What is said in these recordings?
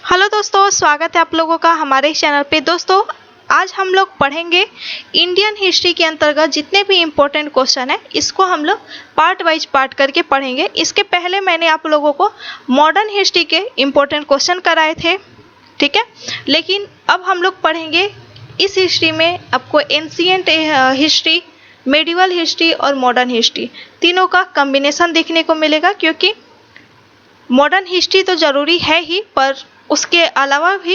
Hello दोस्तों, स्वागत है आप लोगों का हमारे चैनल पे। दोस्तों, आज हम लोग पढ़ेंगे इंडियन हिस्ट्री के अंतर्गत जितने भी इम्पोर्टेंट क्वेश्चन है इसको हम लोग पार्ट वाइज पार्ट करके पढ़ेंगे। इसके पहले मैंने आप लोगों को मॉडर्न हिस्ट्री के इम्पोर्टेंट क्वेश्चन कराए थे, ठीक है। लेकिन अब हम लोग पढ़ेंगे इस हिस्ट्री में आपको एंशिएंट हिस्ट्री, मेडिवल हिस्ट्री और मॉडर्न हिस्ट्री तीनों का कॉम्बिनेशन देखने को मिलेगा, क्योंकि मॉडर्न हिस्ट्री तो ज़रूरी है ही, पर उसके अलावा भी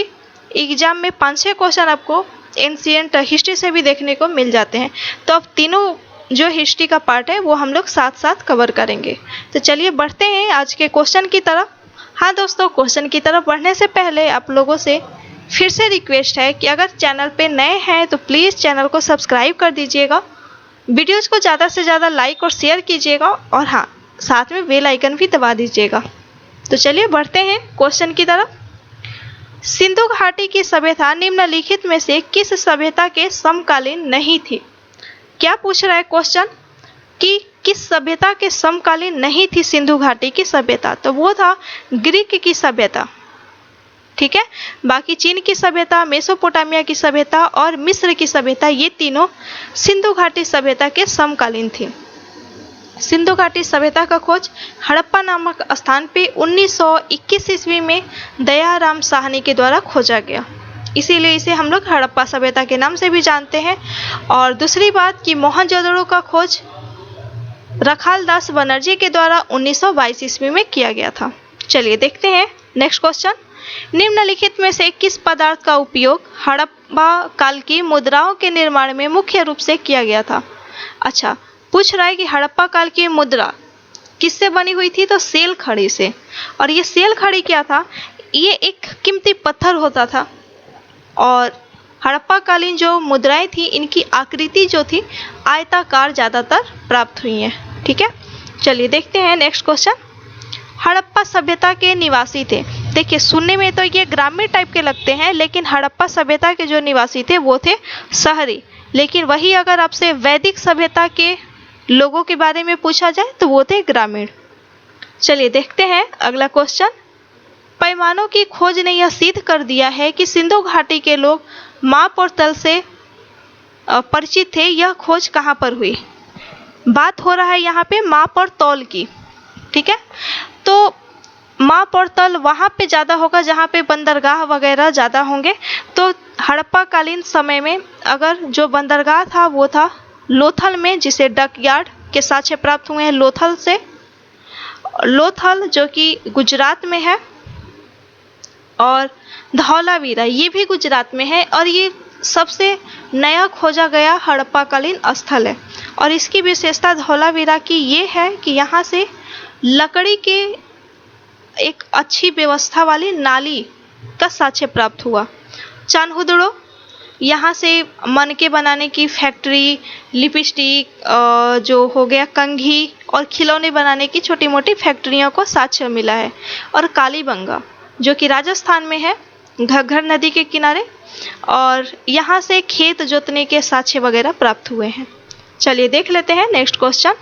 एग्जाम में 5-6 क्वेश्चन आपको एंशिएंट हिस्ट्री से भी देखने को मिल जाते हैं। तो अब तीनों जो हिस्ट्री का पार्ट है वो हम लोग साथ साथ कवर करेंगे। तो चलिए बढ़ते हैं आज के क्वेश्चन की तरफ। हाँ दोस्तों, क्वेश्चन की तरफ बढ़ने से पहले आप लोगों से फिर से रिक्वेस्ट है कि अगर चैनल पे नए हैं तो प्लीज़ चैनल को सब्सक्राइब कर दीजिएगा, वीडियोज़ को ज़्यादा से ज़्यादा लाइक और शेयर कीजिएगा, और हाँ, साथ में बेल आइकन भी दबा दीजिएगा। तो चलिए बढ़ते हैं क्वेश्चन की तरफ। सिंधु घाटी की सभ्यता निम्नलिखित में से किस सभ्यता के समकालीन नहीं थी? क्या पूछ रहा है क्वेश्चन कि किस सभ्यता के समकालीन नहीं थी सिंधु घाटी की सभ्यता? तो वो था ग्रीक की सभ्यता, ठीक है। बाकी चीन की सभ्यता, मेसोपोटामिया की सभ्यता और मिस्र की सभ्यता, ये तीनों सिंधु घाटी सभ्यता के समकालीन थी। सिंधु घाटी सभ्यता का खोज हड़प्पा नामक स्थान पे 1921 ईस्वी में दयाराम साहनी के द्वारा खोजा गया, इसीलिए इसे हम लोग हड़प्पा सभ्यता के नाम से भी जानते हैं। और दूसरी बात कि मोहनजोदड़ो का खोज रखालदास बनर्जी के द्वारा 1922 ईस्वी में किया गया था। चलिए देखते हैं नेक्स्ट क्वेश्चन। निम्नलिखित में से किस पदार्थ का उपयोग हड़प्पा काल की मुद्राओं के निर्माण में मुख्य रूप से किया गया था? अच्छा, पूछ रहा है कि हड़प्पा काल की मुद्रा किससे बनी हुई थी? तो सेल खड़ी से। और ये सेल खड़ी क्या था? ये एक कीमती पत्थर होता था, और हड़प्पा कालीन जो मुद्राएं थी इनकी आकृति जो थी आयताकार ज़्यादातर प्राप्त हुई हैं, ठीक है। चलिए देखते हैं नेक्स्ट क्वेश्चन। हड़प्पा सभ्यता के निवासी थे, देखिए सुनने में तो ये ग्रामीण टाइप के लगते हैं, लेकिन हड़प्पा सभ्यता के जो निवासी थे वो थे शहरी। लेकिन वही अगर आपसे वैदिक सभ्यता के लोगों के बारे में पूछा जाए तो वो थे ग्रामीण। चलिए देखते हैं अगला क्वेश्चन। पैमानों की खोज ने यह सिद्ध कर दिया है कि सिंधु घाटी के लोग माप और तल से परिचित थे। यह खोज कहाँ पर हुई? बात हो रहा है यहाँ पे माप और तौल की, ठीक है। तो माप और तल वहाँ पे ज़्यादा होगा जहाँ पे बंदरगाह वगैरह ज़्यादा होंगे। तो हड़प्पा कालीन समय में अगर जो बंदरगाह था वो था लोथल में, जिसे डक यार्ड के साक्ष्य प्राप्त हुए हैं लोथल से। लोथल जो कि गुजरात में है, और धौलावीरा ये भी गुजरात में है, और ये सबसे नया खोजा गया हड़प्पा कालीन स्थल है। और इसकी विशेषता धौलावीरा की ये है कि यहाँ से लकड़ी के एक अच्छी व्यवस्था वाली नाली का साक्ष्य प्राप्त हुआ। चान्हुदड़ो, यहाँ से मनके बनाने की फैक्ट्री, लिपस्टिक जो हो गया, कंघी और खिलौने बनाने की छोटी मोटी फैक्ट्रियों को साक्ष्य मिला है। और कालीबंगा जो कि राजस्थान में है, घग्गर नदी के किनारे, और यहाँ से खेत जोतने के साक्ष्य वगैरह प्राप्त हुए हैं। चलिए देख लेते हैं नेक्स्ट क्वेश्चन।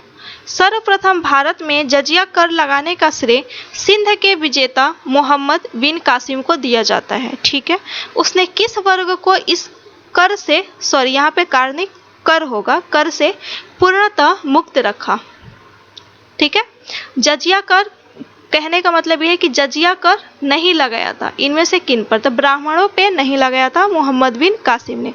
सर्वप्रथम भारत में जजिया कर लगाने का श्रेय सिंध के विजेता मोहम्मद बिन कासिम को दिया जाता है, ठीक है। उसने किस वर्ग को इस कर से, सॉरी यहाँ पे कार्निक कर होगा, कर से पूर्णतः मुक्त रखा, ठीक है। जजिया कर कहने का मतलब यह है कि जजिया कर नहीं लगाया था इनमें से किन पर? तो ब्राह्मणों पे नहीं लगाया था मोहम्मद बिन कासिम ने,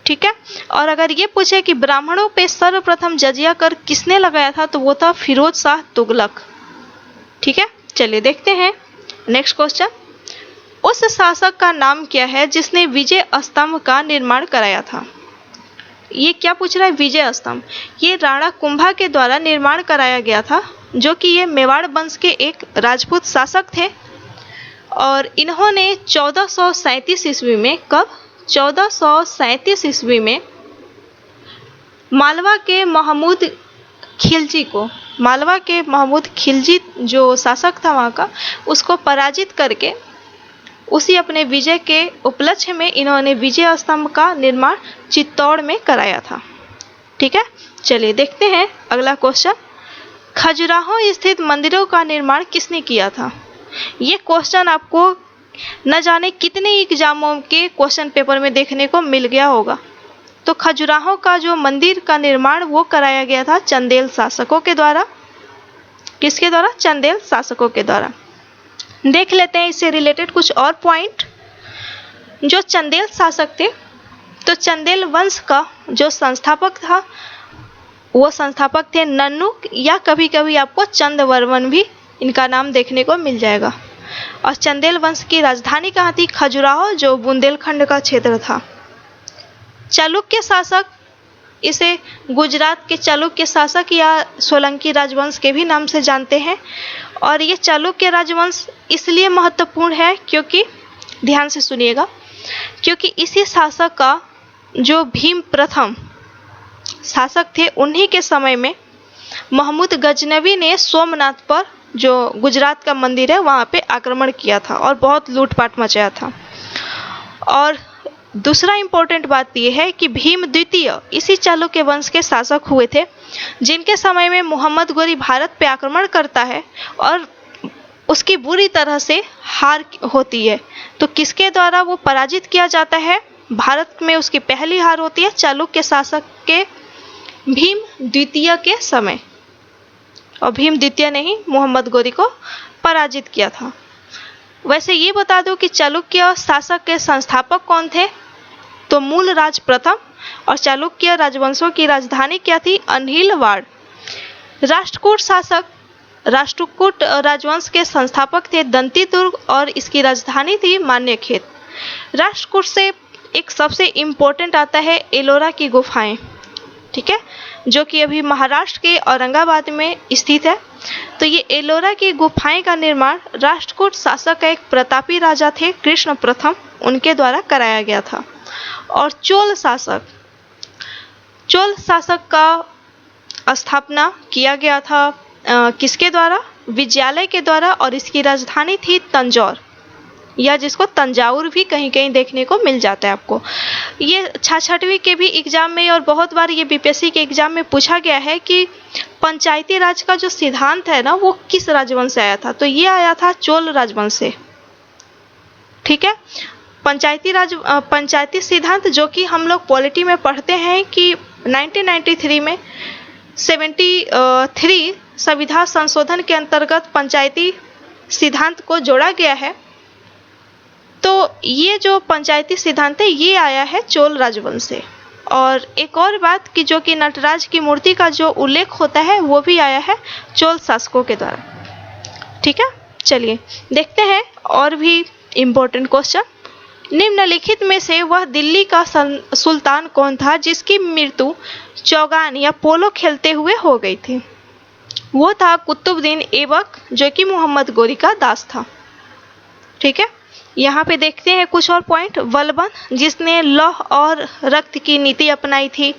ठीक है। और अगर ये पूछे कि ब्राह्मणों पे सर्वप्रथम जजिया कर किसने लगाया था, तो वो था फिरोज शाह तुगलक, ठीक है। चलिए देखते हैं नेक्स्ट क्वेश्चन। उस शासक का नाम क्या है जिसने विजय स्तंभ का निर्माण कराया था? ये क्या पूछ रहा है? विजय स्तंभ ये राणा कुंभा के द्वारा निर्माण कराया गया था, जो कि ये मेवाड़ वंश के एक राजपूत शासक थे। और इन्होंने 1437 ईस्वी में, कब? 1437 ईस्वी में मालवा के महमूद खिलजी को, मालवा के महमूद खिलजी जो शासक था वहाँ का, उसको पराजित करके उसी अपने विजय के उपलक्ष्य में इन्होंने विजय स्तंभ का निर्माण चित्तौड़ में कराया था, ठीक है। चलिए देखते हैं अगला क्वेश्चन। खजुराहो स्थित मंदिरों का निर्माण किसने किया था? ये क्वेश्चन आपको न जाने कितने एग्जामों के क्वेश्चन पेपर में देखने को मिल गया होगा। तो खजुराहो का जो मंदिर का निर्माण वो कराया गया था चंदेल शासकों के द्वारा। किसके द्वारा? चंदेल शासकों के द्वारा। देख लेते हैं इससे रिलेटेड कुछ और पॉइंट। जो चंदेल शासक थे, तो चंदेल वंश का जो संस्थापक था वो संस्थापक थे नन्नू, या कभी कभी आपको चंदवर्मन भी इनका नाम देखने को मिल जाएगा। और चंदेल वंश की राजधानी कहाँ थी? खजुराहो, जो बुंदेलखंड का क्षेत्र था। चालुक्य शासक, इसे गुजरात के चालुक्य शासक या सोलंकी राजवंश के भी नाम से जानते हैं। और ये चालुक्य राजवंश इसलिए महत्वपूर्ण है क्योंकि, ध्यान से सुनिएगा, क्योंकि इसी शासक का जो भीम प्रथम शासक थे उन्हीं के समय में महमूद गजनवी ने सोमनाथ पर, जो गुजरात का मंदिर है, वहाँ पे आक्रमण किया था और बहुत लूटपाट मचाया था। और दूसरा इम्पोर्टेंट बात यह है कि भीम द्वितीय इसी चालुक्य वंश के शासक हुए थे, जिनके समय में मोहम्मद गोरी भारत पे आक्रमण करता है और उसकी बुरी तरह से हार होती है। तो किसके द्वारा वो पराजित किया जाता है? भारत में उसकी पहली हार होती है चालुक्य शासक के भीम द्वितीय के समय। और भीम द्वितीय ने ही मोहम्मद गोरी को पराजित किया था। वैसे ये बता दो कि चालुक्य शासक के संस्थापक कौन थे? तो मूलराज प्रथम। और चालुक्य राजवंशों की राजधानी क्या थी? अनिलवाड़। राष्ट्रकूट शासक, राष्ट्रकूट राजवंश के संस्थापक थे दंतीदुर्ग और इसकी राजधानी थी मान्यखेत। राष्ट्रकूट से एक सबसे इम्पोर्टेंट आता है एलोरा की गुफाएं, ठीक है, जो कि अभी महाराष्ट्र के औरंगाबाद में स्थित है। तो ये एलोरा की गुफाएं का निर्माण राष्ट्रकूट शासक का एक प्रतापी राजा थे कृष्ण प्रथम, उनके द्वारा कराया गया था। और चोल शासक का स्थापना किया गया था किसके द्वारा? विजयालय के द्वारा। और इसकी राजधानी थी तंजौर, या जिसको तंजाउर भी कहीं कहीं देखने को मिल जाता है आपको। ये छठवीं के भी एग्जाम में और बहुत बार ये बीपीएससी के एग्जाम में पूछा गया है कि पंचायती राज का जो सिद्धांत है ना वो किस राजवंश से आया था? तो ये आया था चोल राजवंश से, ठीक है। पंचायती सिद्धांत जो कि हम लोग पॉलिटी में पढ़ते हैं कि 1993 में 73 संविधान संशोधन के अंतर्गत पंचायती सिद्धांत को जोड़ा गया है। तो ये जो पंचायती सिद्धांत है ये आया है चोल राजवंश से। और एक और बात कि जो कि नटराज की मूर्ति का जो उल्लेख होता है वो भी आया है चोल शासकों के द्वारा, ठीक है। चलिए देखते हैं और भी इम्पोर्टेंट क्वेश्चन। निम्नलिखित में से वह दिल्ली का सुल्तान कौन था जिसकी मृत्यु चौगान या पोलो खेलते हुए हो गई थी? वो था कुतुबुद्दीन ऐबक, जो कि मोहम्मद गोरी का दास था, ठीक है। यहाँ पे देखते हैं कुछ और पॉइंट। बलबन, जिसने लौह और रक्त की नीति अपनाई थी,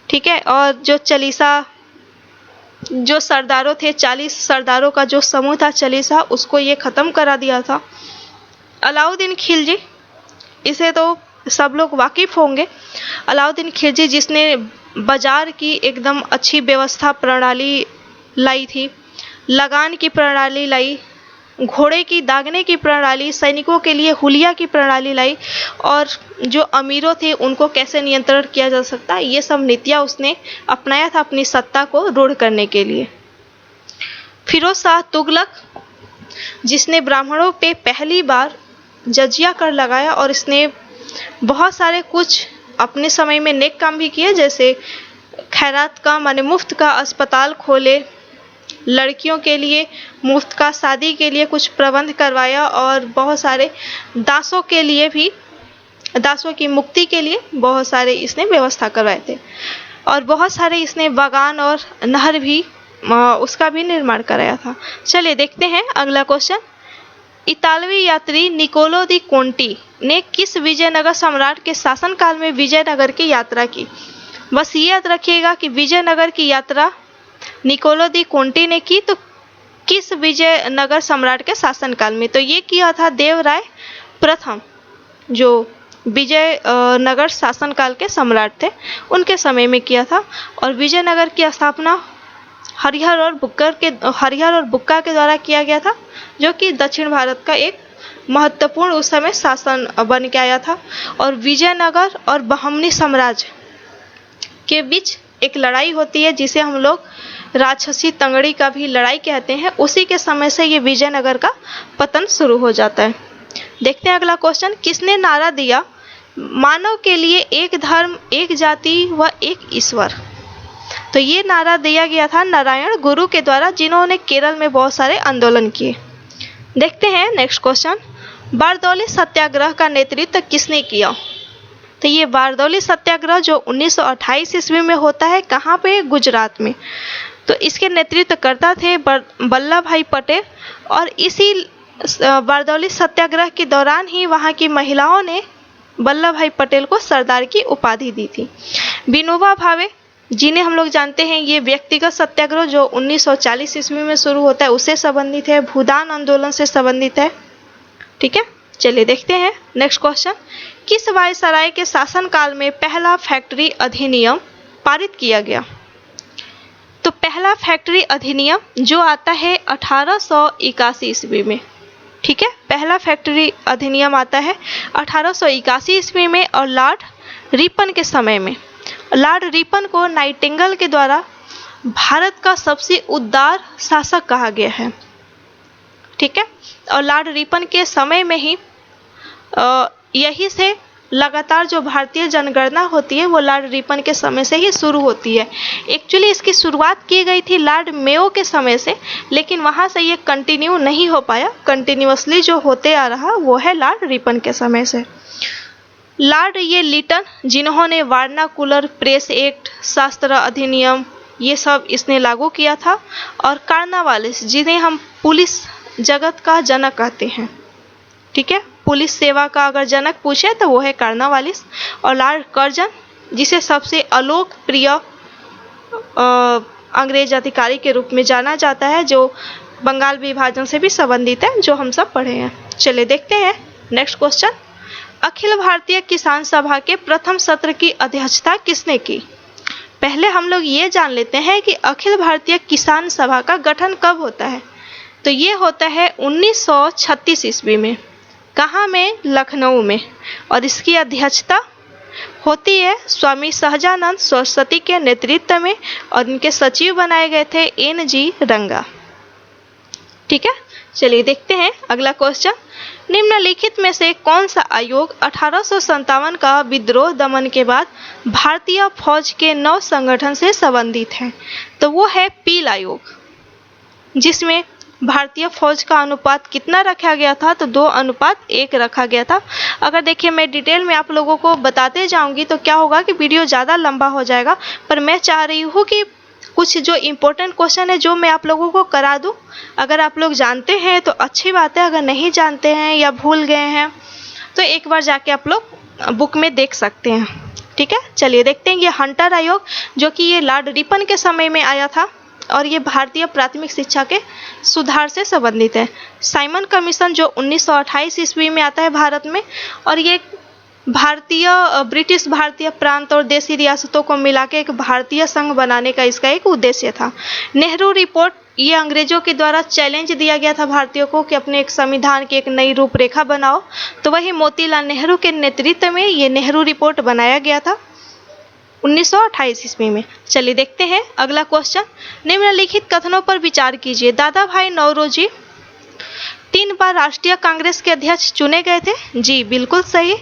ठीक है। और जो चालीसा, जो सरदारों थे, 40 सरदारों का जो समूह था चालीसा, उसको ये खत्म करा दिया था। अलाउद्दीन खिलजी, इसे तो सब लोग वाकिफ होंगे। अलाउद्दीन खिलजी जिसने बाजार की एकदम अच्छी व्यवस्था प्रणाली लाई थी, लगान की प्रणाली लाई, घोड़े की दागने की प्रणाली, सैनिकों के लिए हुलिया की प्रणाली लाई, और जो अमीरों थे उनको कैसे नियंत्रण किया जा सकता है, ये सब नीतियाँ उसने अपनाया था अपनी सत्ता को रूढ़ करने के लिए। फिरोज शाह तुगलक, जिसने ब्राह्मणों पे पहली बार जजिया कर लगाया और इसने बहुत सारे कुछ अपने समय में नेक काम भी किए, जैसे खैरात का माने मुफ्त का अस्पताल खोले, लड़कियों के लिए मुफ्त का शादी के लिए कुछ प्रबंध करवाया, और बहुत सारे दासों के लिए भी, दासों की मुक्ति के लिए बहुत सारे इसने व्यवस्था करवाए थे। और बहुत सारे इसने बागान और नहर भी उसका भी निर्माण कराया था। चलिए देखते हैं अगला क्वेश्चन। इतालवी यात्री निकोलो दी कोंटी ने किस विजयनगर सम्राट के शासनकाल में विजयनगर की यात्रा की? बस ये याद रखिएगा कि विजयनगर की यात्रा निकोलो दी कोंटी ने की, तो किस विजयनगर सम्राट के शासनकाल में? तो ये किया था देवराय प्रथम, जो विजयनगर शासनकाल के सम्राट थे उनके समय में किया था। और विजयनगर की स्थापना हरिहर और बुक्का के द्वारा किया गया था, जो कि दक्षिण भारत का एक महत्वपूर्ण उस समय शासन बन के आया था। और विजयनगर और बहमनी साम्राज्य के बीच एक लड़ाई होती है जिसे हम लोग राक्षसी तंगड़ी का भी लड़ाई कहते हैं। उसी के समय से ये विजयनगर का पतन शुरू हो जाता है। देखते हैं अगला क्वेश्चन, किसने नारा दिया मानव के लिए एक धर्म, एक जाति व एक ईश्वर? तो ये नारा दिया गया था नारायण गुरु के द्वारा, जिन्होंने केरल में बहुत सारे आंदोलन किए। देखते हैं नेक्स्ट क्वेश्चन, बारदौली सत्याग्रह का नेतृत्व किसने किया? तो ये बारदौली सत्याग्रह जो 1928 ईस्वी में होता है, कहाँ पे? गुजरात में। तो इसके नेतृत्वकर्ता थे वल्लभ भाई पटेल। और इसी बारदौली सत्याग्रह के दौरान ही वहाँ की महिलाओं ने वल्लभ भाई पटेल को सरदार की उपाधि दी थी। विनोबा भावे, जिन्हें हम लोग जानते हैं, ये व्यक्तिगत सत्याग्रह जो 1940 ईस्वी में शुरू होता है उससे संबंधित है, भूदान आंदोलन से संबंधित है। ठीक है, चलिए देखते हैं नेक्स्ट क्वेश्चन, किस वायसराय के शासनकाल में पहला फैक्ट्री अधिनियम पारित किया गया? तो पहला फैक्ट्री अधिनियम जो आता है 1881 ईस्वी में। ठीक है, पहला फैक्ट्री अधिनियम आता है 1881 ईस्वी में। और लॉर्ड रिपन के समय में, लॉर्ड रिपन को नाइटिंगेल के द्वारा भारत का सबसे उदार शासक कहा गया है। ठीक है, और लॉर्ड रिपन के समय में ही यही से लगातार जो भारतीय जनगणना होती है वो लॉर्ड रिपन के समय से ही शुरू होती है। एक्चुअली इसकी शुरुआत की गई थी लॉर्ड मेयो के समय से, लेकिन वहाँ से ये कंटिन्यू नहीं हो पाया। कंटिन्यूअसली जो होते आ रहा वो है लॉर्ड रिपन के समय से। लॉर्ड ये लिटन, जिन्होंने वार्नाकुलर प्रेस एक्ट, शास्त्र अधिनियम, ये सब इसने लागू किया था। और कार्नवालिस, जिन्हें हम पुलिस जगत का जनक कहते हैं। ठीक है, पुलिस सेवा का अगर जनक पूछे तो वो है कार्नवालिस। और लॉर्ड कर्जन, जिसे सबसे अलोकप्रिय अंग्रेज अधिकारी के रूप में जाना जाता है, जो बंगाल विभाजन से भी संबंधित है, जो हम सब पढ़े हैं। चलिए देखते हैं नेक्स्ट क्वेश्चन, अखिल भारतीय किसान सभा के प्रथम सत्र की अध्यक्षता किसने की? पहले हम लोग ये जान लेते हैं कि अखिल भारतीय किसान सभा का गठन कब होता है। तो ये होता है 1936 ईस्वी में। कहाँ में? लखनऊ में। और इसकी अध्यक्षता होती है स्वामी सहजानंद सरस्वती के नेतृत्व में, और इनके सचिव बनाए गए थे NG रंगा। ठीक है, चलिए देखते हैं अगला क्वेश्चन, निम्नलिखित में से कौन सा आयोग 1857 का विद्रोह दमन के बाद भारतीय फौज के नव संगठन से संबंधित है? तो वो है पील आयोग, जिसमें भारतीय फौज का अनुपात कितना रखा गया था? तो 2:1 रखा गया था। अगर देखिए मैं डिटेल में आप लोगों को बताते जाऊंगी तो क्या होगा कि वीडियो ज़्यादा लंबा हो जाएगा, पर मैं चाह रही हूँ कि कुछ जो इम्पोर्टेंट क्वेश्चन है जो मैं आप लोगों को करा दूँ। अगर आप लोग जानते हैं तो अच्छी बात है, अगर नहीं जानते हैं या भूल गए हैं तो एक बार जाके आप लोग बुक में देख सकते हैं। ठीक है, चलिए देखते हैं। ये हंटर आयोग, जो कि ये लॉर्ड रिपन के समय में आया था, और ये भारतीय प्राथमिक शिक्षा के सुधार से संबंधित है। साइमन कमीशन जो 1928 ईस्वी में आता है भारत में, और ये ब्रिटिश भारतीय प्रांत और देशी रियासतों को मिला के एक भारतीय संघ बनाने का इसका एक उद्देश्य था। नेहरू रिपोर्ट, ये अंग्रेजों के द्वारा चैलेंज दिया गया था भारतीयों को कि अपने एक संविधान की एक नई रूपरेखा बनाओ, तो वही मोतीलाल नेहरू के नेतृत्व में ये नेहरू रिपोर्ट बनाया गया था 1928 ईस्वी में। चलिए देखते हैं अगला क्वेश्चन, निम्नलिखित कथनों पर विचार कीजिए। दादा भाई नौरोजी 3 बार राष्ट्रीय कांग्रेस के अध्यक्ष चुने गए थे। जी बिल्कुल सही।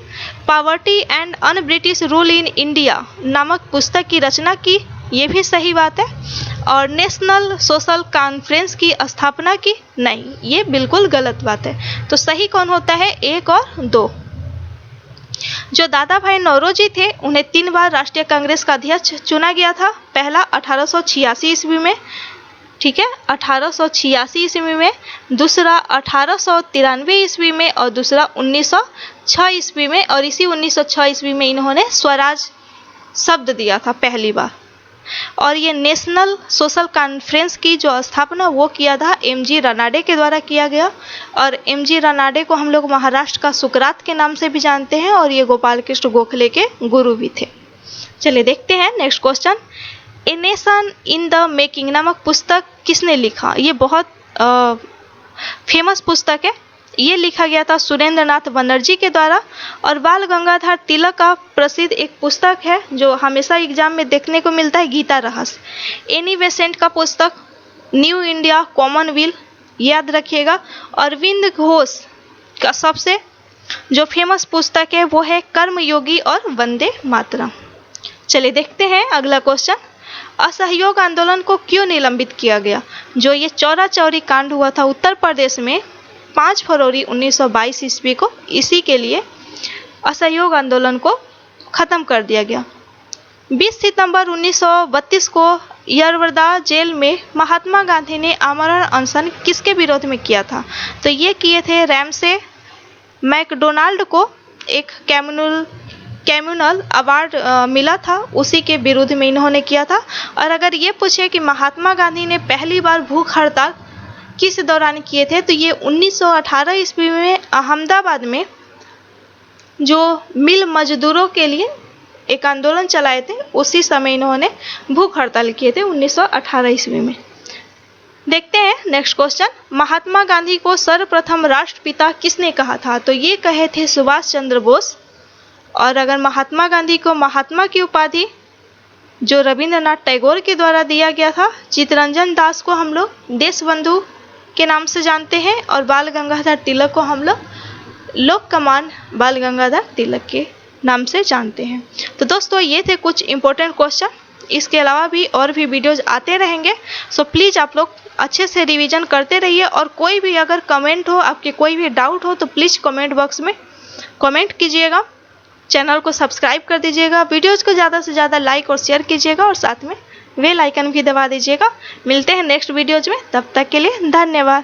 Poverty and un British rule in India नामक पुस्तक की रचना की, ये भी सही बात है। और नेशनल सोशल कॉन्फ्रेंस की स्थापना की, नहीं, ये बिल्कुल गलत बात है। तो सही कौन होता है? 1 और 2। जो दादा भाई नौरोजी थे उन्हें 3 बार राष्ट्रीय कांग्रेस का अध्यक्ष चुना गया था। पहला 1886 ईस्वी में, ठीक है, 1886 ईस्वी में, दूसरा 1893 ईस्वी में, और दूसरा 1906 ईस्वी में। और इसी 1906 ईस्वी में इन्होंने स्वराज शब्द दिया था पहली बार। और ये नेशनल सोशल कॉन्फ्रेंस की जो स्थापना वो किया था MG रनाडे के द्वारा किया गया। और MG रनाडे को हम लोग महाराष्ट्र का सुकरात के नाम से भी जानते हैं, और ये गोपाल कृष्ण गोखले के गुरु भी थे। चलिए देखते हैं next question, a nation in the making नामक पुस्तक किसने लिखा? ये बहुत फेमस पुस्तक है। ये लिखा गया था सुरेंद्र नाथ बनर्जी के द्वारा। और बाल गंगाधर तिलक का प्रसिद्ध एक पुस्तक है जो हमेशा एग्जाम में देखने को मिलता है, गीता रहस्य। एनी बेसेंट का पुस्तक न्यू इंडिया कॉमनवेल्थ, याद रखिएगा। अरविंद घोष का सबसे जो फेमस पुस्तक है वो है कर्मयोगी और वंदे मातरम। चलिए देखते हैं अगला क्वेश्चन। असहयोग आंदोलन को क्यों निलंबित किया गया? जो ये चौरा चौरी कांड हुआ था उत्तर प्रदेश में 5 फरवरी 1922 ईस्वी को, इसी के लिए असहयोग आंदोलन को खत्म कर दिया गया। 20 सितंबर 1932 को यरवदा जेल में महात्मा गांधी ने आमरण अनशन किसके विरोध में किया था? तो ये किए थे रैमसे मैकडोनाल्ड को एक कम्युनल अवार्ड मिला था, उसी के विरुद्ध में इन्होंने किया था। और अगर ये पूछे कि महात्मा गांधी ने पहली बार भूख हड़ताल किस दौरान किए थे, तो ये 1918 ईस्वी में अहमदाबाद में जो मिल मजदूरों के लिए एक आंदोलन चलाए थे, उसी समय इन्होंने भूख हड़ताल किए थे 1918 ईस्वी में। देखते हैं नेक्स्ट क्वेश्चन। महात्मा गांधी को सर्वप्रथम राष्ट्रपिता किसने कहा था? तो ये कहे थे सुभाष चंद्र बोस। और अगर महात्मा गांधी को महात्मा की उपाधि जो रविंद्रनाथ टैगोर के द्वारा दिया गया था, चित्तरंजन दास को हम लोग देशबंधु के नाम से जानते हैं। और बाल गंगाधर तिलक को हम लोग लोकमान बाल गंगाधर तिलक के नाम से जानते हैं। तो दोस्तों ये थे कुछ इंपॉर्टेंट क्वेश्चन। इसके अलावा भी और भी वीडियोज आते रहेंगे, सो प्लीज़ आप लोग अच्छे से रिवीजन करते रहिए। और कोई भी अगर कमेंट हो, आपके कोई भी डाउट हो, तो प्लीज़ कमेंट बॉक्स में कमेंट कीजिएगा। चैनल को सब्सक्राइब कर दीजिएगा, वीडियोज़ को ज़्यादा से ज़्यादा लाइक और शेयर कीजिएगा और साथ में बेल आइकन भी दबा दीजिएगा। मिलते हैं नेक्स्ट वीडियोज़ में, तब तक के लिए धन्यवाद।